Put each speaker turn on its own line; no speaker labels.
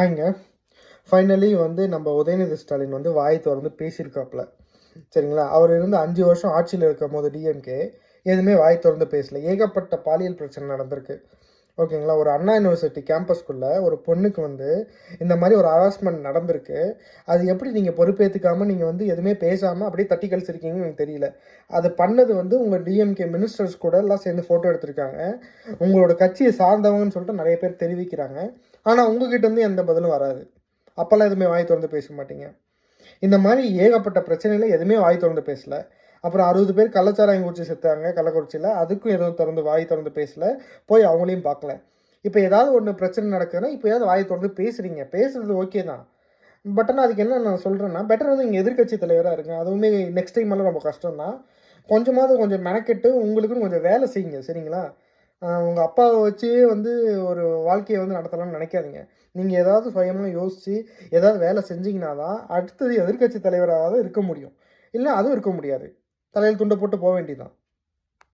ஹாய்ங்க. Finally வந்து நம்ம உதயநிதி ஸ்டாலின் வந்து வாய் தொறந்து பேசியிருக்காப்புல. சரிங்களா? அவர் இருந்து 5 வருஷம் ஆட்சியில இருக்கும்போது டிஎம்கே எதுவுமே வாய் தொறந்து பேசல. ஏகப்பட்ட பாலியல் பிரச்சனை நடந்திருக்கு. ஓகேங்களா? ஒரு அண்ணா யுனிவர்சிட்டி கேம்பஸ்குள்ள ஒரு பொண்ணுக்கு வந்து இந்த மாரி ஒரு ஹராஸ்மென்ட் நடந்திருக்கு. அது எப்படி நீங்க பொறுப்பேத்துக்காம நீங்க வந்து எதுவுமே பேசாம அப்படியே தட்டி கழிச்சிருக்கீங்கன்னு எனக்கு தெரியல. அது பண்ணது வந்து உங்க டிஎம்கே மினிஸ்டர்ஸ் கூட எல்லாம் சேர்ந்து ஃபோட்டோ எடுத்திருக்காங்க. உங்களோட கட்சிய சார்ந்தவங்கன்னு சொல்லிட்டு நெறைய பேர் தெரிவிக்கிறாங்க. ஆனா உங்ககிட்ட இருந்து எந்த பதிலும் வராது. அப்பல்லாம் எதுவுமே வாய் தொறந்து பேச மாட்டீங்க. இந்த மாரி ஏகப்பட்ட பிரச்சனையில எதுவுமே வாய் தொறந்து பேசல. அப்புறம் 60 பேர் கள்ளச்சாராயம் குடிச்சு செத்தாங்க கள்ளக்குறிச்சியில. அதுக்கும் எதுவும் வாய் தொறந்து பேசல. போய் அவங்களையும் பார்க்கல. இப்ப ஏதாவது ஒண்ணு பிரச்சனை நடக்குதுன்னா, இப்பயாவது வாய தொறந்து பேசுறீங்க. பேசுறது ஓகே தான். பட் ஆனா அதுக்கு என்ன நான் சொல்றேன்னா, பெட்டர் வந்து நீங்க எதிர்க்கட்சி தலைவரா இருங்க. அதுவுமே நெக்ஸ்ட் டைம் எல்லாம் ரொம்ப கஷ்டம் தான். கொஞ்சமாவது கொஞ்சம் மெனக்கெட்டு உங்களுக்குன்னு கொஞ்சம் வேலை செய்யுங்க. சரிங்களா? உங்க அப்பாவ வச்சே வந்து ஒரு வாழ்க்கைய வந்து நடத்தலாம்னு நெனைக்காதீங்க. நீங்க ஏதாவது சுயமா யோசிச்சு, ஏதாவது வேலை செஞ்சீங்கன்னா தான், அடுத்தது எதிர்க்கட்சி தலைவராவது இருக்க முடியும். இல்ல அதுவும் இருக்க முடியாது. தலையில துண்ட போட்டு போ வேண்டியது தான்.